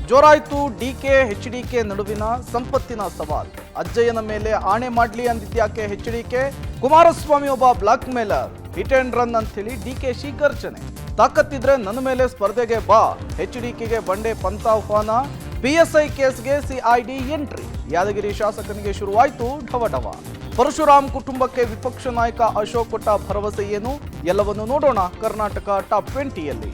ಜೋರಾಯ್ತು DK HDK ನಡುವಿನ ಸಂಪತ್ತಿನ ಸವಾಲ್. ಅಜ್ಜಯ್ಯನ ಮೇಲೆ ಆಣೆ ಮಾಡ್ಲಿ ಅಂದಿದ್ಯಾಕೆ ಎಚ್ಡಿಕೆ? ಕುಮಾರಸ್ವಾಮಿ ಒಬ್ಬ blackmailer, hit and run ಅಂತೇಳಿ ಡಿಕೆಶಿ ಗರ್ಜನೆ. ತಾಕತ್ತಿದ್ರೆ ನನ್ನ ಮೇಲೆ ಸ್ಪರ್ಧೆಗೆ ಬಾ, ಎಚ್ಡಿಕೆಗೆ ಬಂಡೆ ಪಂಥಾಹ್ವಾನ. ಪಿಎಸ್ಐ ಕೇಸ್ಗೆ ಸಿಐಡಿ ಎಂಟ್ರಿ. ಯಾದಗಿರಿ ಶಾಸಕನಿಗೆ ಶುರುವಾಯ್ತು ಢವಢವ. ಪರಶುರಾಮ್ ಕುಟುಂಬಕ್ಕೆ ವಿಪಕ್ಷ ನಾಯಕ ಅಶೋಕ್ ಕೊಟ್ಟ ಭರವಸೆ ಏನು? ಎಲ್ಲವನ್ನು ನೋಡೋಣ ಕರ್ನಾಟಕ ಟಾಪ್ 20ಯಲ್ಲಿ.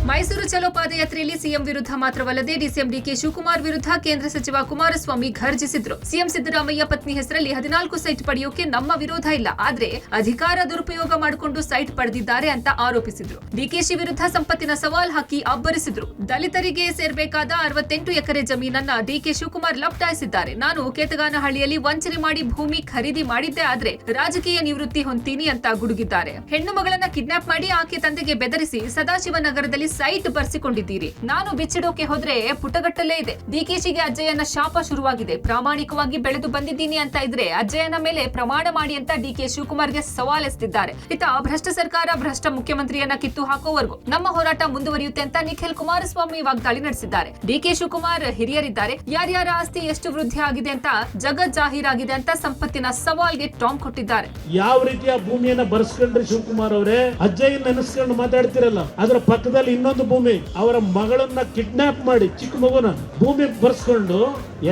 ಮೈಸೂರು ಚಲೋ ಪಾದಯಾತ್ರೆಯಲ್ಲಿ ಸಿಎಂ ವಿರುದ್ಧ ಮಾತ್ರವಲ್ಲದೆ ಡಿಸಿಎಂ ಡಿಕೆ ಶಿವಕುಮಾರ್ ವಿರುದ್ಧ ಕೇಂದ್ರ ಸಚಿವ ಕುಮಾರಸ್ವಾಮಿ ಘರ್ಜಿಸಿದ್ರು. ಸಿಎಂ ಸಿದ್ದರಾಮಯ್ಯ ಪತ್ನಿ ಹೆಸರಲ್ಲಿ 14 ಸೈಟ್ ಪಡೆಯೋಕೆ ನಮ್ಮ ವಿರೋಧ ಇಲ್ಲ, ಆದ್ರೆ ಅಧಿಕಾರ ದುರುಪಯೋಗ ಮಾಡಿಕೊಂಡು ಸೈಟ್ ಪಡೆದಿದ್ದಾರೆ ಅಂತ ಆರೋಪಿಸಿದ್ರು. ಡಿಕೆಶಿ ವಿರುದ್ಧ ಸಂಪತ್ತಿನ ಸವಾಲ್ ಹಾಕಿ ಅಬ್ಬರಿಸಿದ್ರು. ದಲಿತರಿಗೆ ಸೇರ್ಬೇಕಾದ 68 ಎಕರೆ ಜಮೀನನ್ನ ಡಿಕೆ ಶಿವಕುಮಾರ್ ಲಪ್ಟಾಯಿಸಿದ್ದಾರೆ. ನಾನು ಕೇತಗಾನಹಳ್ಳಿಯಲ್ಲಿ ವಂಚನೆ ಮಾಡಿ ಭೂಮಿ ಖರೀದಿ ಮಾಡಿದ್ದೆ, ಆದ್ರೆ ರಾಜಕೀಯ ನಿವೃತ್ತಿ ಹೊಂತೀನಿ ಅಂತ ಗುಡುಗಿದ್ದಾರೆ. ಹೆಣ್ಣು ಮಗಳನ್ನ ಕಿಡ್ನಾಪ್ ಮಾಡಿ ಆಕೆ ತಂದೆಗೆ ಬೆದರಿಸಿ ಸದಾಶಿವನಗರದಲ್ಲಿ ಸೈಟ್ ಬರ್ಸಿಕೊಂಡಿದ್ದೀರಿ. ನಾನು ಬಿಚ್ಚಿಡೋಕೆ ಹೋದ್ರೆ ಪುಟಗಟ್ಟಲೇ ಇದೆ. ಡಿಕೆಶಿಗೆ ಅಜ್ಜಯ್ಯನ ಶಾಪ ಶುರುವಾಗಿದೆ. ಪ್ರಾಮಾಣಿಕವಾಗಿ ಬೆಳೆದು ಬಂದಿದ್ದೀನಿ ಅಂತ ಇದ್ರೆ ಅಜ್ಜಯ್ಯನ ಮೇಲೆ ಪ್ರಮಾಣ ಮಾಡಿ ಅಂತ ಡಿಕೆ ಶಿವಕುಮಾರ್ಗೆ ಸವಾಲೆಸೆದಿದ್ದಾರೆ. ಇತ್ತ ಭ್ರಷ್ಟ ಸರ್ಕಾರ, ಭ್ರಷ್ಟ ಮುಖ್ಯಮಂತ್ರಿಯನ್ನ ಕಿತ್ತು ಹಾಕೋವರೆಗೂ ನಮ್ಮ ಹೋರಾಟ ಮುಂದುವರಿಯುತ್ತೆ ಅಂತ ನಿಖಿಲ್ ಕುಮಾರಸ್ವಾಮಿ ವಾಗ್ದಾಳಿ ನಡೆಸಿದ್ದಾರೆ. ಡಿಕೆ ಶಿವಕುಮಾರ್ ಹಿರಿಯರಿದ್ದಾರೆ. ಯಾರ್ಯಾರ ಆಸ್ತಿ ಎಷ್ಟು ವೃದ್ಧಿ ಆಗಿದೆ ಅಂತ ಜಗತ್ ಜಾಹೀರಾಗಿದೆ ಅಂತ ಸಂಪತ್ತಿನ ಸವಾಲ್ಗೆ ಟಾಂಗ್ ಕೊಟ್ಟಿದ್ದಾರೆ. ಯಾವ ರೀತಿಯ ಭೂಮಿಯನ್ನ ಬರ್ಸ್ಕೊಂಡ್ರಿ ಶಿವಕುಮಾರ್ ಅವರೇ? ಅಜ್ಜಯ್ಯನ ನೆನೆಸ್ಕೊಂಡು ಮಾತಾಡ್ತಿರಲ್ಲ, ಅದರ ಪಕ್ಕದಲ್ಲಿ ಇನ್ನೊಂದು ಭೂಮಿ, ಅವರ ಮಗಳನ್ನ ಕಿಡ್ನಾಪ್ ಮಾಡಿ ಚಿಕ್ಕ ಮಗುನ ಭೂಮಿ ಬರ್ಸ್ಕೊಂಡು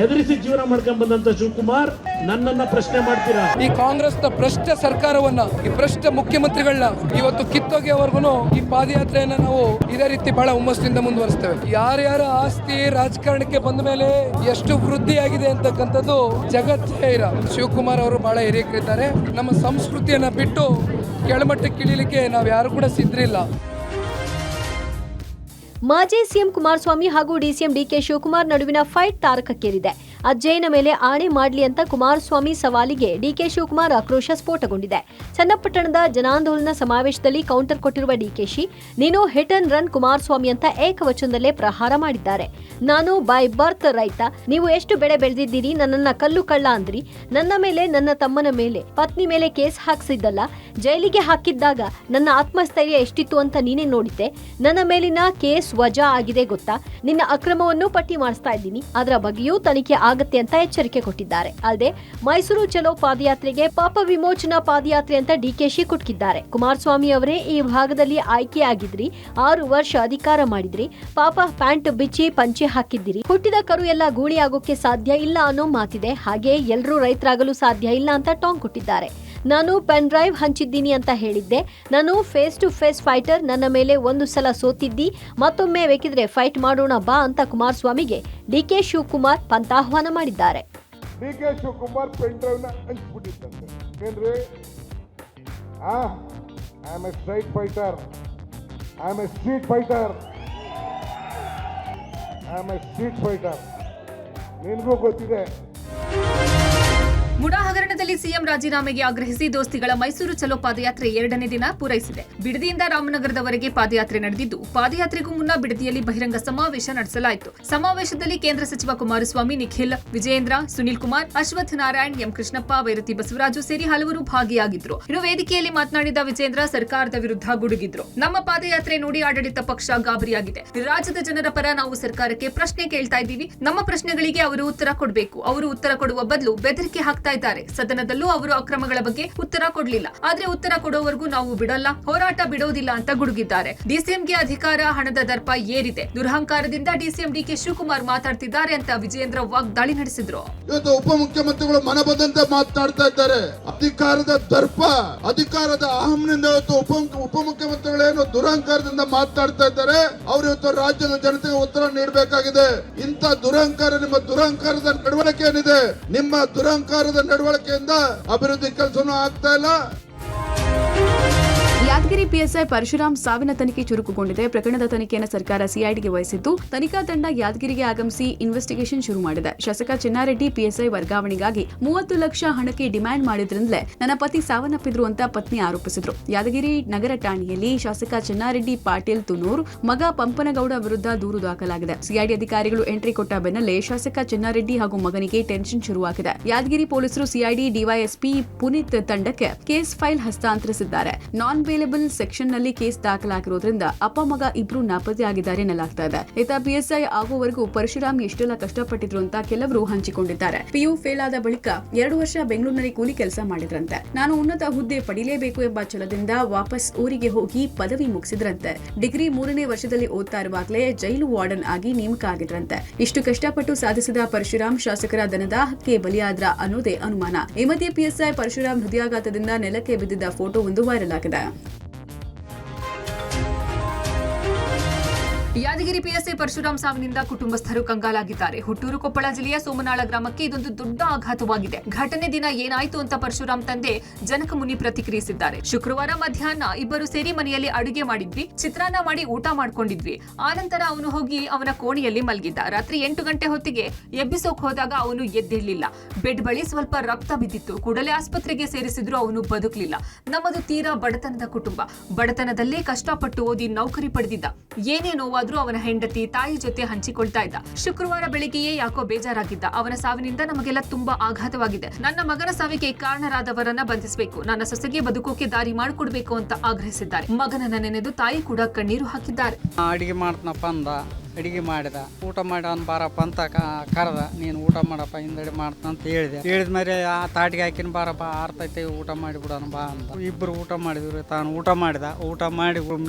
ಎದುರಿಸಿ ಜೀವನ ಮಾಡ್ಕೊಂಡ್ ಬಂದಂತ ಶಿವಕುಮಾರ್ ನನ್ನನ್ನ ಪ್ರಶ್ನೆ ಮಾಡ್ತೀರಾ? ಈ ಕಾಂಗ್ರೆಸ್ ನ ಭ್ರಷ್ಟ ಸರ್ಕಾರವನ್ನ, ಈ ಭ್ರಷ್ಟ ಮುಖ್ಯಮಂತ್ರಿಗಳನ್ನ ಇವತ್ತು ಕಿತ್ತೋಗಿಯವರೆಗೂ ಈ ಪಾದಯಾತ್ರೆಯನ್ನ ನಾವು ಇದೇ ರೀತಿ ಬಹಳ ಹುಮ್ಮಸ್ಸಿನಿಂದ ಮುಂದುವರಿಸ್ತೇವೆ. ಯಾರ್ಯಾರ ಆಸ್ತಿ ರಾಜಕಾರಣಕ್ಕೆ ಬಂದ ಮೇಲೆ ಎಷ್ಟು ವೃದ್ಧಿ ಆಗಿದೆ ಅಂತಕ್ಕಂಥದ್ದು ಜಗತ್ತೇ ಇರ. ಶಿವಕುಮಾರ್ ಅವರು ಬಹಳ ಹಿರಿಯರಿದ್ದಾರೆ. ನಮ್ಮ ಸಂಸ್ಕೃತಿಯನ್ನ ಬಿಟ್ಟು ಕೆಳಮಟ್ಟಕ್ಕೆ ಇಳಿಲಿಕ್ಕೆ ನಾವು ಯಾರು ಕೂಡ ಸಿದ್ಧರಿಲ್ಲ. ಮಾಜಿ ಸಿಎಂ ಕುಮಾರಸ್ವಾಮಿ ಹಾಗೂ ಡಿಸಿಎಂ ಡಿಕೆ ಶಿವಕುಮಾರ್ ನಡುವಿನ ಫೈಟ್ ತಾರಕಕ್ಕೇರಿದೆ. ಅಜ್ಜಯ್ಯನ ಮೇಲೆ ಆಣೆ ಮಾಡ್ಲಿ ಅಂತ ಕುಮಾರಸ್ವಾಮಿ ಸವಾಲಿಗೆ ಡಿಕೆ ಶಿವಕುಮಾರ್ ಆಕ್ರೋಶ ಸ್ಫೋಟಗೊಂಡಿದೆ. ಚನ್ನಪಟ್ಟಣದ ಜನಾಂದೋಲನ ಸಮಾವೇಶದಲ್ಲಿ ಕೌಂಟರ್ ಕೊಟ್ಟಿರುವ ಡಿಕೆಶಿ, ನೀನು ಹಿಟ್ ಅಂಡ್ ರನ್ ಕುಮಾರಸ್ವಾಮಿ ಅಂತ ಏಕವಚನದಲ್ಲೇ ಪ್ರಹಾರ ಮಾಡಿದ್ದಾರೆ. ನಾನು ಬೈ ಬರ್ತ್ ರೈತ, ನೀವು ಎಷ್ಟು ಬೆಳೆ ಬೆಳೆದಿದ್ದೀರಿ, ನನ್ನನ್ನ ಕಲ್ಲು ಕಳ್ಳ ಅಂದ್ರಿ. ನನ್ನ ಮೇಲೆ, ನನ್ನ ತಮ್ಮನ ಮೇಲೆ, ಪತ್ನಿ ಮೇಲೆ ಕೇಸ್ ಹಾಕ್ಸಿದ್ದಲ್ಲ, ಜೈಲಿಗೆ ಹಾಕಿದ್ದಾಗ ನನ್ನ ಆತ್ಮಸ್ಥೈರ್ಯ ಎಷ್ಟಿತ್ತು ಅಂತ ನೀನೇ ನೋಡಿದ್ದೆ. ನನ್ನ ಮೇಲಿನ ಕೇಸ್ ವಜಾ ಆಗಿದೆ ಗೊತ್ತಾ? ನಿನ್ನ ಅಕ್ರಮವನ್ನು ಪಟ್ಟಿ ಮಾಡಿಸ್ತಾ ಇದ್ದೀನಿ, ಅದರ ಬಗ್ಗೆಯೂ ತನಿಖೆ ಆಗತ್ತೆ ಅಂತ ಎಚ್ಚರಿಕೆ ಕೊಟ್ಟಿದ್ದಾರೆ. ಅಲ್ಲದೆ ಮೈಸೂರು ಚಲೋ ಪಾದಯಾತ್ರೆಗೆ ಪಾಪ ವಿಮೋಚನಾ ಪಾದಯಾತ್ರೆ ಅಂತ ಡಿಕೆಶಿ ಕುಟುಕಿದ್ದಾರೆ. ಕುಮಾರಸ್ವಾಮಿ ಅವರೇ ಈ ಭಾಗದಲ್ಲಿ ಆಯ್ಕೆಯಾಗಿದ್ರಿ, 6 ವರ್ಷ ಅಧಿಕಾರ ಮಾಡಿದ್ರಿ, ಪಾಪ ಪ್ಯಾಂಟ್ ಬಿಚ್ಚಿ ಪಂಚೆ ಹಾಕಿದ್ದೀರಿ, ಹುಟ್ಟಿದ ಕರು ಎಲ್ಲ ಗೂಳಿ ಆಗೋಕೆ ಸಾಧ್ಯ ಇಲ್ಲ ಅನ್ನೋ ಮಾತಿದೆ. ಹಾಗೆ ಎಲ್ಲರೂ ರೈತರಾಗಲು ಸಾಧ್ಯ ಇಲ್ಲ ಅಂತ ಟಾಂಗ್ ಕೊಟ್ಟಿದ್ದಾರೆ. ನಾನು ಪೆನ್ ಡ್ರೈವ್ ಹಂಚಿದ್ದೀನಿ ಅಂತ ಹೇಳಿದ್ದೆ. ನಾನು ಫೇಸ್ ಟು ಫೇಸ್ ಫೈಟರ್, ನನ್ನ ಮೇಲೆ ಒಂದು ಸಲ ಸೋತಿದ್ದಿ, ಮತ್ತೊಮ್ಮೆ ಬೇಕಿದ್ರೆ ಫೈಟ್ ಮಾಡೋಣ ಬಾ ಅಂತ ಕುಮಾರಸ್ವಾಮಿಗೆ ಡಿಕೆ ಶಿವಕುಮಾರ್ ಪಂಥಾಹ್ವಾನ ಮಾಡಿದ್ದಾರೆ. ಡಿಕೆ ಶಿವಕುಮಾರ್ ಪೆನ್ ಡ್ರೈವ್ ನ ಹಂಚಿಬಿಟ್ಟಿದ್ದಂತೆ. ಏನ್ರಿ, I am A straight fighter, I am A street fighter, I am A street fighter. ನಿನ್ಗೂ ಗೊತ್ತಿದೆ. ಮುಡಾ ಹಗರಣದಲ್ಲಿ ಸಿಎಂ ರಾಜೀನಾಮೆಗೆ ಆಗ್ರಹಿಸಿ ದೋಸ್ತಿಗಳ ಮೈಸೂರು ಚಲೋ ಪಾದಯಾತ್ರೆ 2ನೇ ದಿನ ಪೂರೈಸಿದೆ. ಬಿಡದಿಯಿಂದ ರಾಮನಗರದವರೆಗೆ ಪಾದಯಾತ್ರೆ ನಡೆದಿದ್ದು, ಪಾದಯಾತ್ರೆಗೂ ಮುನ್ನ ಬಿಡದಿಯಲ್ಲಿ ಬಹಿರಂಗ ಸಮಾವೇಶ ನಡೆಸಲಾಯಿತು. ಸಮಾವೇಶದಲ್ಲಿ ಕೇಂದ್ರ ಸಚಿವ ಕುಮಾರಸ್ವಾಮಿ, ನಿಖಿಲ್, ವಿಜಯೇಂದ್ರ, ಸುನಿಲ್ ಕುಮಾರ್, ಅಶ್ವಥ್ ನಾರಾಯಣ್, ಎಂ ಕೃಷ್ಣಪ್ಪ, ವೈರತಿ ಬಸವರಾಜು ಸೇರಿ ಹಲವರು ಭಾಗಿಯಾಗಿದ್ರು. ಇನ್ನು ವೇದಿಕೆಯಲ್ಲಿ ಮಾತನಾಡಿದ ವಿಜಯೇಂದ್ರ ಸರ್ಕಾರದ ವಿರುದ್ಧ ಗುಡುಗಿದ್ರು. ನಮ್ಮ ಪಾದಯಾತ್ರೆ ನೋಡಿ ಆಡಳಿತ ಪಕ್ಷ ಗಾಬರಿಯಾಗಿದೆ. ರಾಜ್ಯದ ಜನರ ಪರ ನಾವು ಸರ್ಕಾರಕ್ಕೆ ಪ್ರಶ್ನೆ ಕೇಳ್ತಾ ಇದ್ದೀವಿ. ನಮ್ಮ ಪ್ರಶ್ನೆಗಳಿಗೆ ಅವರು ಉತ್ತರ ಕೊಡಬೇಕು. ಅವರು ಉತ್ತರ ಕೊಡುವ ಬದಲು ಬೆದರಿಕೆ ಹಾಕ್ತಾ ಇದ್ದಾರೆ. ಸದನದಲ್ಲೂ ಅವರು ಅಕ್ರಮಗಳ ಬಗ್ಗೆ ಉತ್ತರ ಕೊಡಲಿಲ್ಲ. ಆದ್ರೆ ಉತ್ತರ ಕೊಡೋವರೆಗೂ ನಾವು ಬಿಡಲ್ಲ, ಹೋರಾಟ ಬಿಡೋದಿಲ್ಲ ಅಂತ ಗುಡುಗಿದ್ದಾರೆ. ಡಿಸಿಎಂಗೆ ಅಧಿಕಾರ, ಹಣದ ದರ್ಪ ಏರಿದೆ. ದುರಹಂಕಾರದಿಂದ ಡಿಸಿಎಂ ಡಿಕೆ ಶಿವಕುಮಾರ್ ಮಾತಾಡ್ತಿದ್ದಾರೆ ಅಂತ ವಿಜಯೇಂದ್ರ ವಾಗ್ದಾಳಿ ನಡೆಸಿದ್ರು. ಇವತ್ತು ಉಪಮುಖ್ಯಮಂತ್ರಿಗಳು ಮನ ಬಂದಂತೆ ಮಾತನಾಡ್ತಾ ಇದ್ದಾರೆ. ಅಧಿಕಾರದ ದರ್ಪ, ಅಧಿಕಾರದ ಅಹಂನಿಂದ ಇವತ್ತು ಉಪಮುಖ್ಯಮಂತ್ರಿಗಳೇನು ದುರಹಂಕಾರದಿಂದ ಮಾತನಾಡ್ತಾ ಇದ್ದಾರೆ. ಅವರು ಇವತ್ತು ರಾಜ್ಯದ ಜನತೆಗೆ ಉತ್ತರ ನೀಡಬೇಕಾಗಿದೆ. ಇಂಥ ದುರಹಂಕಾರ, ನಿಮ್ಮ ದುರಹಂಕಾರದ ನಡವಳಿಕೆ ಏನಿದೆ, ನಿಮ್ಮ ದುರಹಂಕಾರದ ನಡವಳಿಕೆಯಿಂದ ಅಭಿವೃದ್ಧಿ ಕೆಲಸನೂ ಆಗ್ತಾ ಇಲ್ಲ. ಯಾದಗಿರಿ ಪಿಎಸ್ಐ ಪರಶುರಾಮ್ ಸಾವಿನ ತನಿಖೆ ಚುರುಕುಗೊಂಡಿದೆ. ಪ್ರಕರಣದ ತನಿಖೆಯನ್ನು ಸರ್ಕಾರ ಸಿಐಡಿಗೆ ವಹಿಸಿದ್ದು, ತನಿಖಾ ತಂಡ ಯಾದಗಿರಿಗೆ ಆಗಮಿಸಿ ಇನ್ವೆಸ್ಟಿಗೇಷನ್ ಶುರು ಮಾಡಿದೆ. ಶಾಸಕ ಚಿನ್ನಾರೆಡ್ಡಿ ಪಿಎಸ್ಐ ವರ್ಗಾವಣೆಗಾಗಿ 30 ಲಕ್ಷ ಹಣಕ್ಕೆ ಡಿಮ್ಯಾಂಡ್ ಮಾಡಿದ್ರಿಂದಲೇ ನನ್ನ ಪತಿ ಸಾವನ್ನಪ್ಪಿದ್ರು ಅಂತ ಪತ್ನಿ ಆರೋಪಿಸಿದ್ರು. ಯಾದಗಿರಿ ನಗರ ಠಾಣೆಯಲ್ಲಿ ಶಾಸಕ ಚಿನ್ನಾರೆಡ್ಡಿ ಪಾಟೀಲ್ ತುನೂರ್ ಮಗ ಪಂಪನಗೌಡ ವಿರುದ್ಧ ದೂರು ದಾಖಲಾಗಿದೆ. ಸಿಐಡಿ ಅಧಿಕಾರಿಗಳು ಎಂಟ್ರಿ ಕೊಟ್ಟ ಬೆನ್ನಲ್ಲೇ ಶಾಸಕ ಚಿನ್ನಾರೆಡ್ಡಿ ಹಾಗೂ ಮಗನಿಗೆ ಟೆನ್ಷನ್ ಶುರುವಾಗಿದೆ. ಯಾದಗಿರಿ ಪೊಲೀಸರು ಸಿಐಡಿ ಡಿವೈಎಸ್ಪಿ ಪುನೀತ್ ತಂಡಕ್ಕೆ ಕೇಸ್ ಫೈಲ್ ಹಸ್ತಾಂತರಿಸಿದ್ದಾರೆ. ನಾನ್ ಬೇಲೆಬಲ್ ಅಪೀಲೇಬಲ್ ಸೆಕ್ಷನ್ ನಲ್ಲಿ ಕೇಸ್ ದಾಖಲಾಗಿರೋದ್ರಿಂದ ಅಪ್ಪ ಮಗ ಇಬ್ರು ನಾಪತ್ತೆಯಾಗಿದ್ದಾರೆ ಎನ್ನಲಾಗ್ತಾ ಇದೆ. ಈತ PSI ಆಗುವವರೆಗೂ ಪರಶುರಾಮ್ ಎಷ್ಟೆಲ್ಲ ಕಷ್ಟಪಟ್ಟಿದ್ರು ಅಂತ ಕೆಲವರು ಹಂಚಿಕೊಂಡಿದ್ದಾರೆ. PU ಫೇಲ್ ಆದ ಬಳಿಕ 2 ವರ್ಷ ಬೆಂಗಳೂರಿನಲ್ಲಿ ಕೂಲಿ ಕೆಲಸ ಮಾಡಿದ್ರಂತೆ. ನಾನು ಉನ್ನತ ಹುದ್ದೆ ಪಡೆಯಲೇಬೇಕು ಎಂಬ ಛಲದಿಂದ ವಾಪಸ್ ಊರಿಗೆ ಹೋಗಿ ಪದವಿ ಮುಗಿಸಿದ್ರಂತೆ. ಡಿಗ್ರಿ 3ನೇ ವರ್ಷದಲ್ಲಿ ಓದ್ತಾ ಇರುವಾಗಲೇ ಜೈಲು ವಾರ್ಡನ್ ಆಗಿ ನೇಮಕ ಆಗಿದ್ರಂತೆ. ಇಷ್ಟು ಕಷ್ಟಪಟ್ಟು ಸಾಧಿಸಿದ ಪರಶುರಾಮ್ ಶಾಸಕರ ದನದಾಹಕ್ಕೆ ಬಲಿಯಾದ್ರ ಅನ್ನೋದೇ ಅನುಮಾನ. ಈ ಮಧ್ಯೆ PSI ಪರಶುರಾಮ್ ಹೃದಯಾಘಾತದಿಂದ ನೆಲಕ್ಕೆ ಬಿದ್ದಿದ್ದ ಫೋಟೋ ಒಂದು ವೈರಲ್ ಆಗಿದೆ. ಯಾದಗಿರಿ PSI ಪರಶುರಾಮ್ ಸಾವಿನಿಂದ ಕುಟುಂಬಸ್ಥರು ಕಂಗಾಲಾಗಿದ್ದಾರೆ. ಹುಟ್ಟೂರು ಕೊಪ್ಪಳ ಜಿಲ್ಲೆಯ ಸೋಮನಾಳ ಗ್ರಾಮಕ್ಕೆ ಇದೊಂದು ದೊಡ್ಡ ಆಘಾತವಾಗಿದೆ. ಘಟನೆ ದಿನ ಏನಾಯ್ತು ಅಂತ ಪರಶುರಾಮ್ ತಂದೆ ಜನಕಮುನಿ ಪ್ರತಿಕ್ರಿಯಿಸಿದ್ದಾರೆ. ಶುಕ್ರವಾರ ಮಧ್ಯಾಹ್ನ ಇಬ್ಬರು ಸೇರಿ ಮನೆಯಲ್ಲಿ ಅಡುಗೆ ಮಾಡಿದ್ವಿ, ಚಿತ್ರಾನ್ನ ಮಾಡಿ ಊಟ ಮಾಡ್ಕೊಂಡಿದ್ವಿ. ಆನಂತರ ಅವನು ಹೋಗಿ ಅವನ ಕೋಣೆಯಲ್ಲಿ ಮಲಗಿದ್ದ. ರಾತ್ರಿ 8 ಗಂಟೆ ಹೊತ್ತಿಗೆ ಎಬ್ಬಿಸೋಕ್ ಹೋದಾಗ ಅವನು ಎದ್ದಿರ್ಲಿಲ್ಲ. ಬೆಡ್ ಬಳಿ ಸ್ವಲ್ಪ ರಕ್ತ ಬಿದ್ದಿತ್ತು. ಕೂಡಲೇ ಆಸ್ಪತ್ರೆಗೆ ಸೇರಿಸಿದ್ರು, ಅವನು ಬದುಕಲಿಲ್ಲ. ನಮ್ಮದು ತೀರಾ ಬಡತನದ ಕುಟುಂಬ. ಬಡತನದಲ್ಲೇ ಕಷ್ಟಪಟ್ಟು ಓದಿ ನೌಕರಿ ಪಡೆದಿದ್ದ. ಏನೇ ನೋವಾದ್ರೂ ಅವನ ಹೆಂಡತಿ ತಾಯಿ ಜೊತೆ ಹಂಚಿಕೊಳ್ತಾ ಇದ್ದ. ಶುಕ್ರವಾರ ಬೆಳಿಗ್ಗೆಯೇ ಯಾಕೋ ಬೇಜಾರಾಗಿದ್ದ. ಅವನ ಸಾವಿನಿಂದ ನಮಗೆಲ್ಲ ತುಂಬಾ ಆಘಾತವಾಗಿದೆ. ನನ್ನ ಮಗನ ಸಾವಿಗೆ ಕಾರಣರಾದವರನ್ನ ಬಂಧಿಸಬೇಕು. ನನ್ನ ಸೊಸೆಗೆ ಬದುಕೋಕೆ ದಾರಿ ಮಾಡಿಕೊಡ್ಬೇಕು ಅಂತ ಆಗ್ರಹಿಸಿದ್ದಾರೆ. ಮಗನನ್ನ ನೆನೆದು ತಾಯಿ ಕೂಡ ಕಣ್ಣೀರು ಹಾಕಿದ್ದಾರೆ. ಅಡಿಗೆ ಮಾಡ್ತನಪ್ಪ ಅಂದ, ಅಡಿಗೆ ಮಾಡಿದ. ಊಟ ಮಾಡಿ ಅವ್ನು ಬಾರಪ್ಪ ಅಂತ ಕರೆದ. ನೀನು ಊಟ ಮಾಡಪ್ಪ, ಹಿಂದಡಿ ಮಾಡ್ತಾನ ಅಂತ ಹೇಳಿದೆ. ಹೇಳಿದ ಮೇಲೆ ಆ ತಾಟಿಗೆ ಹಾಕಿನ ಬಾರಪ್ಪ ಆರ್ತೈತೆ, ಊಟ ಮಾಡಿಬಿಡೋಣ ಬಾ ಅಂತ. ಇಬ್ಬರು ಊಟ ಮಾಡಿದ್ವಿ. ತಾನು ಊಟ ಮಾಡಿದ. ಊಟ ಮಾಡಿ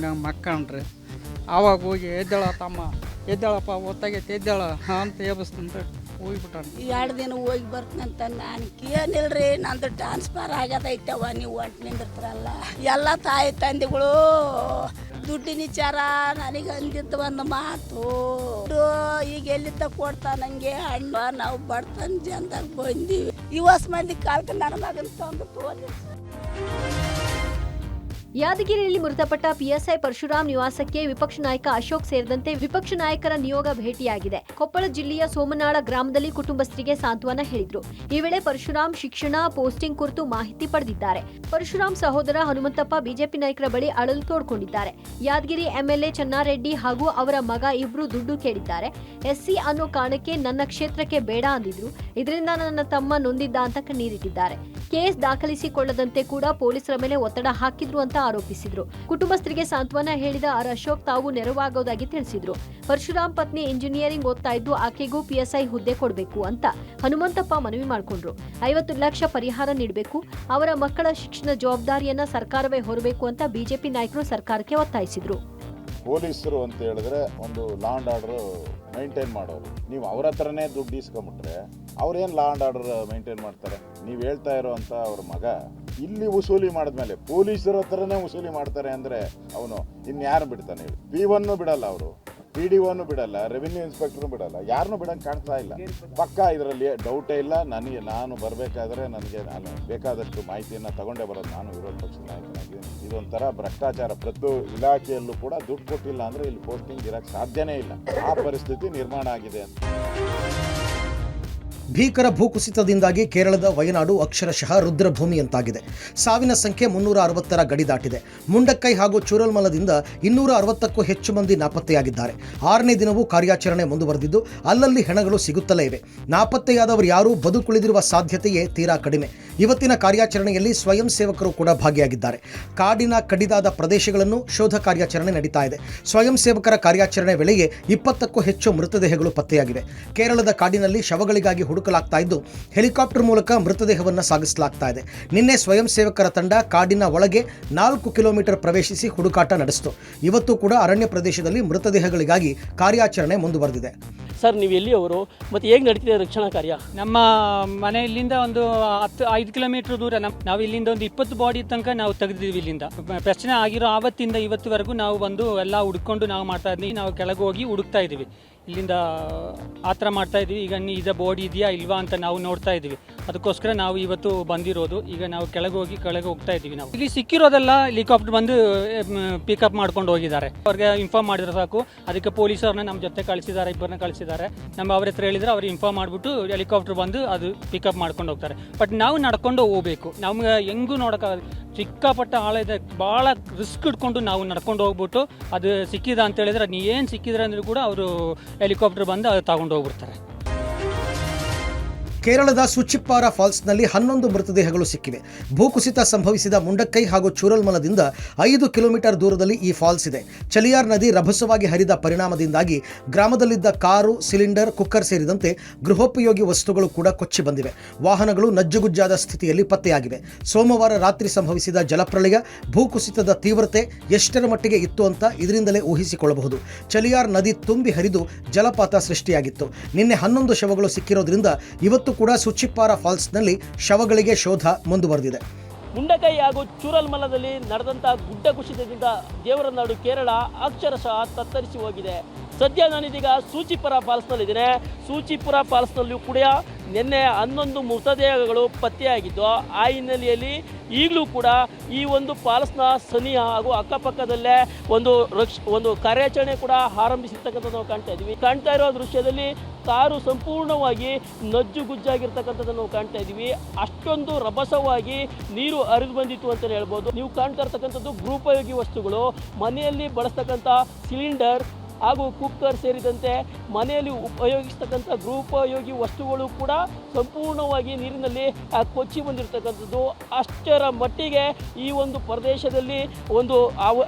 ಮಕ್ಕಂಡ್ರಿ. ಆವಾಗ ಹೋಗಿ ಎದ್ದೇಳ ತಮ್ಮ, ಎದ್ದೇಳಪ್ಪ ಒತ್ತಾಗೈತೆ ಎದ್ದೇಳ ಅಂತ ಎಬ್ಬಿಸ್ತಂತ ಹೋಗ್ಬಿಟ್ಟಾನ. 2 ದಿನ ಹೋಗಿ ಬರ್ತೀನಂತ ನಾನು ಏನಿಲ್ರಿ, ನಂದು ಟ್ರಾನ್ಸ್ಫರ್ ಆಗ್ಯದೈತವ, ನೀವು ಹೊಂಟು ನಿಂದಿರ್ತಾರಲ್ಲ. ಎಲ್ಲ ತಾಯಿ ತಂದೆಗಳು ದುಡ್ಡಿನ ವಿಚಾರ ನನಗೆ ಅಂದಿದ್ದು ಒಂದು ಮಾತು. ಈಗ ಎಲ್ಲಿದ್ದ ಕೊಡ್ತಾ ನಂಗೆ ಹಣ್ಣು. ನಾವು ಬಡತನ ಜನದಾಗ ಬಂದೀವಿ. ಇವತ್ತು ಮಂದಿ ಕಾಲಕ್ಕೆ ನನ್ನ ಮಗನ ತಂದು ತೋರಿ. ಯಾದಗಿರಿಯಲ್ಲಿ ಮೃತಪಟ್ಟ PSI ಪರಶುರಾಮ್ ನಿವಾಸಕ್ಕೆ ವಿಪಕ್ಷ ನಾಯಕ ಅಶೋಕ್ ಸೇರಿದಂತೆ ವಿಪಕ್ಷ ನಾಯಕರ ನಿಯೋಗ ಭೇಟಿಯಾಗಿದೆ. ಕೊಪ್ಪಳ ಜಿಲ್ಲೆಯ ಸೋಮನಾಳ ಗ್ರಾಮದಲ್ಲಿ ಕುಟುಂಬಸ್ಥರಿಗೆ ಸಾಂತ್ವನ ಹೇಳಿದ್ರು. ಈ ವೇಳೆ ಪರಶುರಾಮ್ ಶಿಕ್ಷಣ, ಪೋಸ್ಟಿಂಗ್ ಕುರಿತು ಮಾಹಿತಿ ಪಡೆದಿದ್ದಾರೆ. ಪರಶುರಾಮ್ ಸಹೋದರ ಹನುಮಂತಪ್ಪ ಬಿಜೆಪಿ ನಾಯಕರ ಬಳಿ ಅಳಲು ತೋಡ್ಕೊಂಡಿದ್ದಾರೆ. ಯಾದಗಿರಿ MLA ಚೆನ್ನಾರೆಡ್ಡಿ ಹಾಗೂ ಅವರ ಮಗ ಇಬ್ರು ದುಡ್ಡು ಕೇಳಿದ್ದಾರೆ. SC ಅನ್ನೋ ಕಾರಣಕ್ಕೆ ನನ್ನ ಕ್ಷೇತ್ರಕ್ಕೆ ಬೇಡ ಅಂದಿದ್ರು. ಇದರಿಂದ ನನ್ನ ತಮ್ಮ ನೊಂದಿದ್ದ ಅಂತ ಕಣ್ಣೀರಿಟ್ಟಿದ್ದಾರೆ. ಕೇಸ್ ದಾಖಲಿಸಿಕೊಳ್ಳದಂತೆ ಕೂಡ ಪೊಲೀಸರ ಮೇಲೆ ಒತ್ತಡ ಹಾಕಿದ್ರು ಅಂತ ಆರೋಪಿಸಿದ್ರು. ಕುಟುಂಬಸ್ಥರಿಗೆ ಸಾಂತ್ವನ ಹೇಳಿದ ಅಶೋಕ್ ತಾವು ನೆರವಾಗೋದಾಗಿ ತಿಳಿಸಿದ್ರು. ಪರಶುರಾಮ್ ಪತ್ನಿ ಇಂಜಿನಿಯರಿಂಗ್ ಓದ್ತಾ ಇದ್ದು ಆಕೆಗೂ PSI ಹುದ್ದೆ ಕೊಡಬೇಕು ಅಂತ ಹನುಮಂತಪ್ಪ ಮನವಿ ಮಾಡಿಕೊಂಡ್ರು. 50 ಲಕ್ಷ ಪರಿಹಾರ ನೀಡಬೇಕು. ಅವರ ಮಕ್ಕಳ ಶಿಕ್ಷಣ ಜವಾಬ್ದಾರಿಯನ್ನ ಸರ್ಕಾರವೇ ಹೊರಬೇಕು ಅಂತ ಬಿಜೆಪಿ ನಾಯಕರು ಸರ್ಕಾರಕ್ಕೆ ಒತ್ತಾಯಿಸಿದ್ರು. ಪೊಲೀಸರು ಅಂತ ಹೇಳಿದ್ರೆ ಒಂದು ಲಾ ಅಂಡ್ ಆರ್ಡರ್ ಮೈಂಟೈನ್ ಮಾಡೋರು. ನೀವು ಅವ್ರ ಹತ್ರನೇ ದುಡ್ಡು ಇಸ್ಕೊಂಬಿಟ್ರೆ ಅವ್ರೇನು ಲಾ ಅಂಡ್ ಆರ್ಡರ್ ಮೈಂಟೈನ್ ಮಾಡ್ತಾರೆ? ನೀವು ಹೇಳ್ತಾ ಇರೋವಂಥ ಅವ್ರ ಮಗ ಇಲ್ಲಿ ವಸೂಲಿ ಮಾಡಿದ್ಮೇಲೆ ಪೊಲೀಸರ ಹತ್ರನೇ ವಸೂಲಿ ಮಾಡ್ತಾರೆ ಅಂದರೆ ಅವನು ಇನ್ಯಾರು ಬಿಡ್ತಾನೆ ಹೇಳಿ? P1 ಬಿಡಲ್ಲ, ಅವರು PDO ಬಿಡಲ್ಲ, ರೆವಿನ್ಯೂ ಇನ್ಸ್ಪೆಕ್ಟರ್ ಬಿಡಲ್ಲ, ಯಾರನ್ನೂ ಬಿಡಂಗೆ ಕಾಣ್ತಾ ಇಲ್ಲ. ಪಕ್ಕ ಇದರಲ್ಲಿ ಡೌಟೇ ಇಲ್ಲ. ನಾನು ಬರಬೇಕಾದ್ರೆ ನನಗೆ ನಾನು ಬೇಕಾದಷ್ಟು ಮಾಹಿತಿಯನ್ನು ತಗೊಂಡೇ ಬರೋದು. ನಾನು ವಿರೋಧ ಪಕ್ಷದ ನಾಯಕನಾಗಿದ್ದೀನಿ. ಇದೊಂಥರ ಭ್ರಷ್ಟಾಚಾರ. ಪ್ರತಿ ಇಲಾಖೆಯಲ್ಲೂ ಕೂಡ ದುಡ್ಡು ಕೊಟ್ಟಿಲ್ಲ ಅಂದರೆ ಇಲ್ಲಿ ಪೋಸ್ಟಿಂಗ್ ಇರೋಕ್ಕೆ ಸಾಧ್ಯನೇ ಇಲ್ಲ. ಆ ಪರಿಸ್ಥಿತಿ ನಿರ್ಮಾಣ ಆಗಿದೆ ಅಂತ. ಭೀಕರ ಭೂಕುಸಿತದಿಂದಾಗಿ ಕೇರಳದ ವಯನಾಡು ಅಕ್ಷರಶಃ ರುದ್ರಭೂಮಿಯಂತಾಗಿದೆ. ಸಾವಿನ ಸಂಖ್ಯೆ 360ರ ಗಡಿ ದಾಟಿದೆ. ಮುಂಡಕ್ಕೈ ಹಾಗೂ ಚೂರಲ್ಮಲದಿಂದ 260ಕ್ಕೂ ಹೆಚ್ಚು ಮಂದಿ ನಾಪತ್ತೆಯಾಗಿದ್ದಾರೆ. 6ನೇ ದಿನವೂ ಕಾರ್ಯಾಚರಣೆ ಮುಂದುವರೆದಿದ್ದು ಅಲ್ಲಲ್ಲಿ ಹೆಣಗಳು ಸಿಗುತ್ತಲೇ ಇವೆ. ನಾಪತ್ತೆಯಾದವರು ಯಾರೂ ಬದುಕುಳಿದಿರುವ ಸಾಧ್ಯತೆಯೇ ತೀರಾ ಕಡಿಮೆ. ಇವತ್ತಿನ ಕಾರ್ಯಾಚರಣೆಯಲ್ಲಿ ಸ್ವಯಂ ಸೇವಕರು ಕೂಡ ಭಾಗಿಯಾಗಿದ್ದಾರೆ. ಕಾಡಿನ ಕಡಿದಾದ ಪ್ರದೇಶಗಳನ್ನು ಶೋಧ ಕಾರ್ಯಾಚರಣೆ ನಡೀತಾ ಇದೆ. ಸ್ವಯಂ ಸೇವಕರ ಕಾರ್ಯಾಚರಣೆ ವೇಳೆಗೆ 20ಕ್ಕೂ ಹೆಚ್ಚು ಮೃತದೇಹಗಳು ಪತ್ತೆಯಾಗಿವೆ. ಕೇರಳದ ಕಾಡಿನಲ್ಲಿ ಶವಗಳಿಗಾಗಿ ಹುಡುಕಲಾಗ್ತಾ ಇದ್ದು ಹೆಲಿಕಾಪ್ಟರ್ ಮೂಲಕ ಮೃತದೇಹವನ್ನು ಸಾಗಿಸಲಾಗ್ತಾ ಇದೆ. ನಿನ್ನೆ ಸ್ವಯಂ ಸೇವಕರ ತಂಡ ಕಾಡಿನ ಒಳಗೆ 4 ಕಿಲೋಮೀಟರ್ ಪ್ರವೇಶಿಸಿ ಹುಡುಕಾಟ ನಡೆಸಿತು. ಇವತ್ತು ಕೂಡ ಅರಣ್ಯ ಪ್ರದೇಶದಲ್ಲಿ ಮೃತದೇಹಗಳಿಗಾಗಿ ಕಾರ್ಯಾಚರಣೆ ಮುಂದುವರೆದಿದೆ. ಸರ್, ನೀವು ಎಲ್ಲಿಯವರು ಮತ್ತು ಹೇಗೆ ನಡೀತಿದೆ ರಕ್ಷಣಾ ಕಾರ್ಯ? ನಮ್ಮ ಮನೆಯಲ್ಲಿಂದ ಒಂದು 5 ಕಿಲೋಮೀಟರ್ ದೂರ ನಾವು ಇಲ್ಲಿಂದ ಒಂದು 20 ಬಾಡಿ ತನಕ ನಾವು ತೆಗೆದಿದ್ದೀವಿ. ಇಲ್ಲಿಂದ ಪ್ರಶ್ನೆ ಆಗಿರೋ ಆವತ್ತಿಂದ ಇವತ್ತಿವರೆಗೂ ನಾವು ಬಂದು ಎಲ್ಲ ಹುಡ್ಕೊಂಡು ನಾವು ಮಾಡ್ತಾ ಇದ್ದೀವಿ. ನಾವು ಕೆಳಗೆ ಹೋಗಿ ಹುಡುಕ್ತಾ ಇದ್ದೀವಿ. ಇಲ್ಲಿಂದ ಆ ಥರ ಮಾಡ್ತಾ ಇದ್ದೀವಿ. ಈಗ ಇದ ಬೋರ್ಡ್ ಇದೆಯಾ ಇಲ್ವಾ ಅಂತ ನಾವು ನೋಡ್ತಾ ಇದ್ದೀವಿ. ಅದಕ್ಕೋಸ್ಕರ ನಾವು ಇವತ್ತು ಬಂದಿರೋದು. ಈಗ ನಾವು ಕೆಳಗೆ ಹೋಗ್ತಾ ಇದ್ದೀವಿ. ನಾವು ಇಲ್ಲಿ ಸಿಕ್ಕಿರೋದೆಲ್ಲ ಹೆಲಿಕಾಪ್ಟರ್ ಬಂದು ಪಿಕಪ್ ಮಾಡ್ಕೊಂಡು ಹೋಗಿದ್ದಾರೆ. ಅವ್ರಿಗೆ ಇನ್ಫಾರ್ಮ್ ಮಾಡಿದ್ರೆ ಸಾಕು. ಅದಕ್ಕೆ ಪೊಲೀಸರನ್ನ ನಮ್ಮ ಜೊತೆ ಕಳಿಸಿದ್ದಾರೆ, ಇಬ್ಬರನ್ನ ಕಳಿಸಿದ್ದಾರೆ. ನಮ್ಮ ಅವ್ರ ಹತ್ರ ಹೇಳಿದ್ರೆ ಅವ್ರು ಇನ್ಫಾರ್ಮ್ ಮಾಡಿಬಿಟ್ಟು ಹೆಲಿಕಾಪ್ಟರ್ ಬಂದು ಅದು ಪಿಕಪ್ ಮಾಡ್ಕೊಂಡು ಹೋಗ್ತಾರೆ. ಬಟ್ ನಾವು ನಡ್ಕೊಂಡು ಹೋಗ್ಬೇಕು. ನಮ್ಗೆ ಹೆಂಗೂ ನೋಡೋಕ್ಕಾಗಲ್ಲ. ಸಿಕ್ಕಾಪಟ್ಟ ಆಳ ಇದೆ. ಭಾಳ ರಿಸ್ಕ್ ಇಟ್ಕೊಂಡು ನಾವು ನಡ್ಕೊಂಡು ಹೋಗ್ಬಿಟ್ಟು ಅದು ಸಿಕ್ಕಿದ ಅಂತ ಹೇಳಿದ್ರೆ ಅದು ಏನು ಸಿಕ್ಕಿದ್ರೆ ಅಂದರೂ ಕೂಡ ಅವರು ಹೆಲಿಕಾಪ್ಟರ್ ಬಂದು ಅದು ತಗೊಂಡು ಹೋಗ್ಬಿಡ್ತಾರೆ. ಕೇರಳದ ಸುಚಿಪ್ಪಾರ ಫಾಲ್ಸ್ನಲ್ಲಿ 11 ಮೃತದೇಹಗಳು ಸಿಕ್ಕಿವೆ. ಭೂಕುಸಿತ ಸಂಭವಿಸಿದ ಮುಂಡಕ್ಕೈ ಹಾಗೂ ಚೂರಲ್ಮಲದಿಂದ 5 ಕಿಲೋಮೀಟರ್ ದೂರದಲ್ಲಿ ಈ ಫಾಲ್ಸ್ ಇದೆ. ಚಲಿಯಾರ್ ನದಿ ರಭಸವಾಗಿ ಹರಿದ ಪರಿಣಾಮದಿಂದಾಗಿ ಗ್ರಾಮದಲ್ಲಿದ್ದ ಕಾರು, ಸಿಲಿಂಡರ್, ಕುಕ್ಕರ್ ಸೇರಿದಂತೆ ಗೃಹೋಪಯೋಗಿ ವಸ್ತುಗಳು ಕೂಡ ಕೊಚ್ಚಿ ಬಂದಿವೆ. ವಾಹನಗಳು ನಜ್ಜುಗುಜ್ಜಾದ ಸ್ಥಿತಿಯಲ್ಲಿ ಪತ್ತೆಯಾಗಿವೆ. ಸೋಮವಾರ ರಾತ್ರಿ ಸಂಭವಿಸಿದ ಜಲಪ್ರಳಯ, ಭೂಕುಸಿತದ ತೀವ್ರತೆ ಎಷ್ಟರ ಮಟ್ಟಿಗೆ ಇತ್ತು ಅಂತ ಇದರಿಂದಲೇ ಊಹಿಸಿಕೊಳ್ಳಬಹುದು. ಚಲಿಯಾರ್ ನದಿ ತುಂಬಿ ಹರಿದು ಜಲಪಾತ ಸೃಷ್ಟಿಯಾಗಿತ್ತು. ನಿನ್ನೆ 11 ಶವಗಳು ಸಿಕ್ಕಿರೋದ್ರಿಂದ ಇವತ್ತು ಕೂಡ ಸುಚಿಪ್ಪಾರ ಫಾಲ್ಸ್ನಲ್ಲಿ ಶವಗಳಿಗೆ ಶೋಧ ಮುಂದುವರೆದಿದೆ. ಮುಂಡಕೈ ಹಾಗೂ ಚೂರಲ್ಮಲದಲ್ಲಿ ನಡೆದಂಥ ಗುಡ್ಡ ಕುಸಿತದಿಂದ ದೇವರ ನಾಡು ಕೇರಳ ಅಕ್ಷರಶಃ ತತ್ತರಿಸಿ ಹೋಗಿದೆ. ಸದ್ಯ ನಾನಿದೀಗ ಸೂಚಿಪುರ ಫಾಲ್ಸ್ನಲ್ಲಿದ್ದೇನೆ. ಸೂಚಿಪುರ ಫಾಲ್ಸ್ನಲ್ಲಿಯೂ ಕೂಡ ನಿನ್ನೆ 11 ಮೃತದೇಹಗಳು ಪತ್ತೆಯಾಗಿದ್ದು, ಆ ಹಿನ್ನೆಲೆಯಲ್ಲಿ ಈಗಲೂ ಕೂಡ ಈ ಒಂದು ಫಾಲ್ಸ್ನ ಸನಿಹ ಹಾಗೂ ಅಕ್ಕಪಕ್ಕದಲ್ಲೇ ಒಂದು ಕಾರ್ಯಾಚರಣೆ ಕೂಡ ಆರಂಭಿಸಿರ್ತಕ್ಕಂಥದ್ದು ನಾವು ಕಾಣ್ತಾ ಇರೋ ದೃಶ್ಯದಲ್ಲಿ ಕಾರು ಸಂಪೂರ್ಣವಾಗಿ ನಜ್ಜುಗುಜ್ಜಾಗಿರ್ತಕ್ಕಂಥದ್ದನ್ನು ನಾವು ಕಾಣ್ತಾ ಇದ್ದೀವಿ. ಅಷ್ಟೊಂದು ರಭಸವಾಗಿ ನೀರು ಹರಿದು ಬಂದಿತ್ತು ಅಂತಲೇ ಹೇಳ್ಬೋದು. ನೀವು ಕಾಣ್ತಾ ಇರ್ತಕ್ಕಂಥದ್ದು ಗೃಹೋಪಯೋಗಿ ವಸ್ತುಗಳು, ಮನೆಯಲ್ಲಿ ಬಳಸ್ತಕ್ಕಂಥ ಸಿಲಿಂಡರ್ ಹಾಗೂ ಕುಕ್ಕರ್ ಸೇರಿದಂತೆ ಮನೆಯಲ್ಲಿ ಉಪಯೋಗಿಸ್ತಕ್ಕಂಥ ಗೃಹೋಪಯೋಗಿ ವಸ್ತುಗಳು ಕೂಡ ಸಂಪೂರ್ಣವಾಗಿ ನೀರಿನಲ್ಲಿ ಕೊಚ್ಚಿ ಬಂದಿರತಕ್ಕಂಥದ್ದು. ಅಷ್ಟರ ಮಟ್ಟಿಗೆ ಈ ಒಂದು ಪ್ರದೇಶದಲ್ಲಿ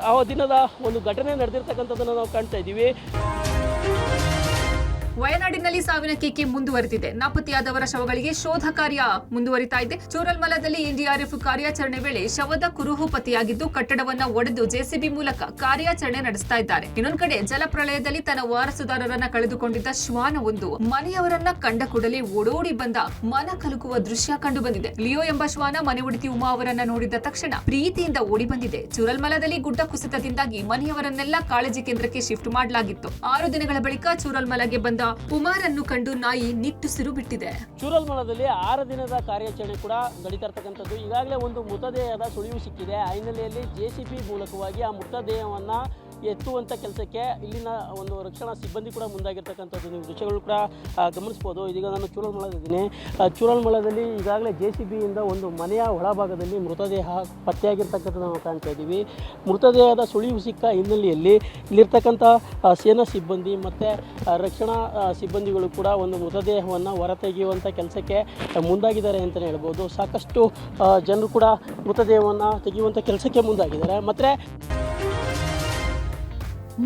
ಆ ದಿನದ ಒಂದು ಘಟನೆ ನಡೆದಿರ್ತಕ್ಕಂಥದ್ದನ್ನು ನಾವು ಕಾಣ್ತಾ ಇದ್ದೀವಿ. ವಯನಾಡಿನಲ್ಲಿ ಸಾವಿನ ಕೇಕೆ ಮುಂದುವರೆದಿದೆ. ನಾಪತ್ತೆಯಾದವರ ಶವಗಳಿಗೆ ಶೋಧ ಕಾರ್ಯ ಮುಂದುವರಿತಾ ಇದೆ. ಚೂರಲ್ಮಲದಲ್ಲಿ ಎನ್ಡಿಆರ್ಎಫ್ ಕಾರ್ಯಾಚರಣೆ ವೇಳೆ ಶವದ ಕುರುಹು ಪತ್ತೆಯಾಗಿದ್ದು, ಕಟ್ಟಡವನ್ನ ಒಡೆದು ಜೆಸಿಬಿ ಮೂಲಕ ಕಾರ್ಯಾಚರಣೆ ನಡೆಸ್ತಾ ಇದ್ದಾರೆ. ಇನ್ನೊಂದು ಕಡೆ ಜಲಪ್ರಳಯದಲ್ಲಿ ತನ್ನ ವಾರಸುದಾರರನ್ನ ಕಳೆದುಕೊಂಡಿದ್ದ ಶ್ವಾನವೊಂದು ಮನೆಯವರನ್ನ ಕಂಡ ಕೂಡಲೇ ಓಡೋಡಿ ಬಂದ ಮನ ಕಲುಕುವ ದೃಶ್ಯ ಕಂಡು ಬಂದಿದೆ. ಲಿಯೋ ಎಂಬ ಶ್ವಾನ ಮನೆ ಒಡತಿ ಉಮಾ ಅವರನ್ನ ನೋಡಿದ ತಕ್ಷಣ ಪ್ರೀತಿಯಿಂದ ಓಡಿ ಬಂದಿದೆ. ಚೂರಲ್ಮಲದಲ್ಲಿ ಗುಡ್ಡ ಕುಸಿತದಿಂದಾಗಿ ಮನೆಯವರನ್ನೆಲ್ಲ ಕಾಳಜಿ ಕೇಂದ್ರಕ್ಕೆ ಶಿಫ್ಟ್ ಮಾಡಲಾಗಿತ್ತು. 6 ದಿನಗಳ ಬಳಿಕ ಚೂರಲ್ಮಲಗೆ ಬಂದ ಉಮಾರನ್ನು ಕಂಡು ನಾಯಿ ನಿಟ್ಟುಸಿರು ಬಿಟ್ಟಿದೆ. ಚೂರಲ್ಮಲದಲ್ಲಿ 6 ದಿನದ ಕಾರ್ಯಾಚರಣೆ ಕೂಡ ನಡೀತಾ ಇರ್ತಕ್ಕಂಥದ್ದು. ಈಗಾಗಲೇ ಒಂದು ಮೃತದೇಹದ ಸುಳಿವು ಸಿಕ್ಕಿದೆ. ಆ ಹಿನ್ನೆಲೆಯಲ್ಲಿ ಜೆಸಿಬಿ ಮೂಲಕವಾಗಿ ಆ ಮೃತದೇಹವನ್ನ ಎತ್ತುವಂಥ ಕೆಲಸಕ್ಕೆ ಇಲ್ಲಿನ ಒಂದು ರಕ್ಷಣಾ ಸಿಬ್ಬಂದಿ ಕೂಡ ಮುಂದಾಗಿರ್ತಕ್ಕಂಥದ್ದು ನೀವು ದೃಶ್ಯಗಳು ಕೂಡ ಗಮನಿಸ್ಬೋದು. ಇದೀಗ ನಾನು ಚೂರಲ್ಮಲದಿದ್ದೀನಿ. ಚೂರಲ್ಮಲದಲ್ಲಿ ಈಗಾಗಲೇ ಜೆಸಿಬಿಯಿಂದ ಒಂದು ಮನೆಯ ಒಳಭಾಗದಲ್ಲಿ ಮೃತದೇಹ ಪತ್ತೆಯಾಗಿರ್ತಕ್ಕಂಥದ್ದು ನಾವು ಕಾಣ್ತಾ ಇದ್ದೀವಿ. ಮೃತದೇಹದ ಸುಳಿವು ಸಿಕ್ಕ ಹಿನ್ನೆಲೆಯಲ್ಲಿ ಇಲ್ಲಿರ್ತಕ್ಕಂಥ ಸೇನಾ ಸಿಬ್ಬಂದಿ ಮತ್ತು ರಕ್ಷಣಾ ಸಿಬ್ಬಂದಿಗಳು ಕೂಡ ಒಂದು ಮೃತದೇಹವನ್ನು ಹೊರತೆಗೆಯುವಂಥ ಕೆಲಸಕ್ಕೆ ಮುಂದಾಗಿದ್ದಾರೆ ಅಂತಲೇ ಹೇಳ್ಬೋದು. ಸಾಕಷ್ಟು ಜನರು ಕೂಡ ಮೃತದೇಹವನ್ನು ತೆಗೆಯುವಂಥ ಕೆಲಸಕ್ಕೆ ಮುಂದಾಗಿದ್ದಾರೆ. ಮತ್ತು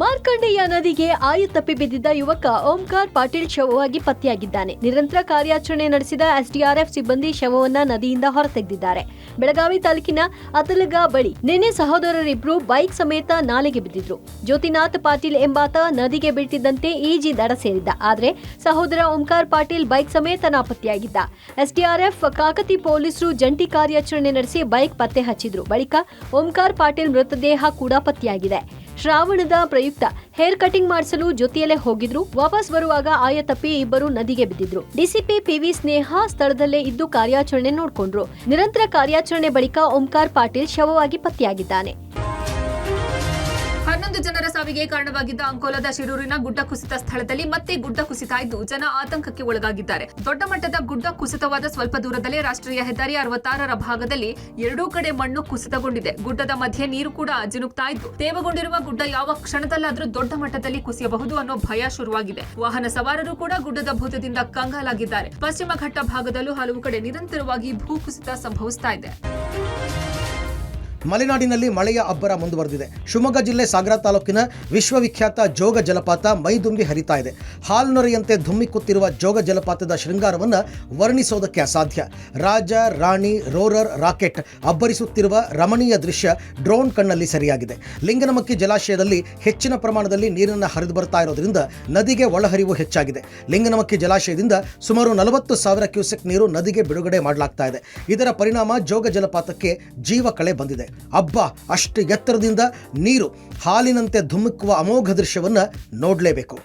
ಮಾರ್ಕಂಡೇಯ ನದಿಗೆ ಆಯ ತಪ್ಪಿ ಬಿದ್ದಿದ್ದ ಯುವಕ ಓಂಕಾರ್ ಪಾಟೀಲ್ ಶವವಾಗಿ ಪತ್ತೆಯಾಗಿದ್ದಾನೆ. ನಿರಂತರ ಕಾರ್ಯಾಚರಣೆ ನಡೆಸಿದ ಎಸ್ಡಿಆರ್ಎಫ್ ಸಿಬ್ಬಂದಿ ಶವವನ್ನ ನದಿಯಿಂದ ಹೊರತೆಗೆದಿದ್ದಾರೆ. ಬೆಳಗಾವಿ ತಾಲೂಕಿನ ಅತಲಗ ಬಳಿ ನಿನ್ನೆ ಸಹೋದರರಿಬ್ರು ಬೈಕ್ ಸಮೇತ ನಾಲೆಗೆ ಬಿದ್ದಿದ್ರು. ಜ್ಯೋತಿನಾಥ್ ಪಾಟೀಲ್ ಎಂಬಾತ ನದಿಗೆ ಬೀಳ್ತಿದ್ದಂತೆ ಈಜಿ ದಡ ಸೇರಿದ್ದ. ಆದ್ರೆ ಸಹೋದರ ಓಂಕಾರ್ ಪಾಟೀಲ್ ಬೈಕ್ ಸಮೇತ ನಾಪತ್ತೆಯಾಗಿದ್ದ. ಎಸ್ಡಿಆರ್ಎಫ್ ಕಾಕತಿ ಪೊಲೀಸರು ಜಂಟಿ ಕಾರ್ಯಾಚರಣೆ ನಡೆಸಿ ಬೈಕ್ ಪತ್ತೆ ಹಚ್ಚಿದ್ರು. ಬಳಿಕ ಓಂಕಾರ್ ಪಾಟೀಲ್ ಮೃತದೇಹ ಕೂಡ ಪತ್ತೆಯಾಗಿದೆ. ಶ್ರಾವಣದ ಪ್ರಯುಕ್ತ ಹೇರ್ ಕಟಿಂಗ್ ಮಾಡಿಸಲು ಜೊತೆಯಲ್ಲೇ ಹೋಗಿದ್ರು. ವಾಪಸ್ ಬರುವಾಗ ಆಯ ತಪ್ಪಿ ಇಬ್ಬರು ನದಿಗೆ ಬಿದ್ದಿದ್ರು. ಡಿಸಿಪಿ ಪಿವಿ ಸ್ನೇಹ ಸ್ಥಳದಲ್ಲೇ ಇದ್ದು ಕಾರ್ಯಾಚರಣೆ ನೋಡ್ಕೊಂಡ್ರು. ನಿರಂತರ ಕಾರ್ಯಾಚರಣೆ ಬಳಿಕ ಓಂಕಾರ್ ಪಾಟೀಲ್ ಶವವಾಗಿ ಪತ್ತೆಯಾಗಿದ್ದಾನೆ. 11 ಜನರ ಸಾವಿಗೆ ಕಾರಣವಾಗಿದ್ದ ಅಂಕೋಲದ ಶಿರೂರಿನ ಗುಡ್ಡ ಕುಸಿತ ಸ್ಥಳದಲ್ಲಿ ಮತ್ತೆ ಗುಡ್ಡ ಕುಸಿತ ಇದ್ದು ಜನ ಆತಂಕಕ್ಕೆ ಒಳಗಾಗಿದ್ದಾರೆ. ದೊಡ್ಡ ಮಟ್ಟದ ಗುಡ್ಡ ಕುಸಿತವಾದ ಸ್ವಲ್ಪ ದೂರದಲ್ಲೇ ರಾಷ್ಟ್ರೀಯ ಹೆದ್ದಾರಿ 66ರ ಭಾಗದಲ್ಲಿ 2 ಕಡೆ ಮಣ್ಣು ಕುಸಿತಗೊಂಡಿದೆ. ಗುಡ್ಡದ ಮಧ್ಯೆ ನೀರು ಕೂಡ ಜಿನುಗ್ತಾ ಇದ್ದು ತೇವಗೊಂಡಿರುವ ಗುಡ್ಡ ಯಾವ ಕ್ಷಣದಲ್ಲಾದ್ರೂ ದೊಡ್ಡ ಮಟ್ಟದಲ್ಲಿ ಕುಸಿಯಬಹುದು ಅನ್ನೋ ಭಯ ಶುರುವಾಗಿದೆ. ವಾಹನ ಸವಾರರು ಕೂಡ ಗುಡ್ಡದ ಭೂತದಿಂದ ಕಂಗಾಲಾಗಿದ್ದಾರೆ. ಪಶ್ಚಿಮ ಘಟ್ಟ ಭಾಗದಲ್ಲೂ ಹಲವು ಕಡೆ ನಿರಂತರವಾಗಿ ಭೂಕುಸಿತ ಸಂಭವಿಸ್ತಾ ಇದೆ. ಮಲೆನಾಡಿನಲ್ಲಿ ಮಳೆಯ ಅಬ್ಬರ ಮುಂದುವರೆದಿದೆ. ಶಿವಮೊಗ್ಗ ಜಿಲ್ಲೆ ಸಾಗರ ತಾಲೂಕಿನ ವಿಶ್ವವಿಖ್ಯಾತ ಜೋಗ ಜಲಪಾತ ಮೈದುಂಬಿ ಹರಿತಾ ಇದೆ. ಹಾಲ್ನೊರೆಯಂತೆ ಧುಮ್ಮಿಕ್ಕುತ್ತಿರುವ ಜೋಗ ಜಲಪಾತದ ಶೃಂಗಾರವನ್ನು ವರ್ಣಿಸೋದಕ್ಕೆ ಅಸಾಧ್ಯ. ರಾಜ, ರಾಣಿ, ರೋರರ್, ರಾಕೆಟ್ ಅಬ್ಬರಿಸುತ್ತಿರುವ ರಮಣೀಯ ದೃಶ್ಯ ಡ್ರೋನ್ ಕಣ್ಣಲ್ಲಿ ಸರಿಯಾಗಿದೆ. ಲಿಂಗನಮಕ್ಕಿ ಜಲಾಶಯದಲ್ಲಿ ಹೆಚ್ಚಿನ ಪ್ರಮಾಣದಲ್ಲಿ ನೀರನ್ನು ಹರಿದು ಬರ್ತಾ ಇರೋದ್ರಿಂದ ನದಿಗೆ ಒಳಹರಿವು ಹೆಚ್ಚಾಗಿದೆ. ಲಿಂಗನಮಕ್ಕಿ ಜಲಾಶಯದಿಂದ ಸುಮಾರು 40,000 ಕ್ಯೂಸೆಕ್ ನೀರು ನದಿಗೆ ಬಿಡುಗಡೆ ಮಾಡಲಾಗ್ತಾ ಇದೆ. ಇದರ ಪರಿಣಾಮ ಜೋಗ ಜಲಪಾತಕ್ಕೆ ಜೀವ ಕಳೆ ಬಂದಿದೆ. ಅಬ್ಬಾ, ಅಷ್ಟು ಎತ್ತರದಿಂದ ನೀರು ಹಾಲಿನಂತೆ ಧುಮ್ಮಿಕ್ಕುವ ಅಮೋಘ ದೃಶ್ಯವನ್ನು ನೋಡಲೇಬೇಕು.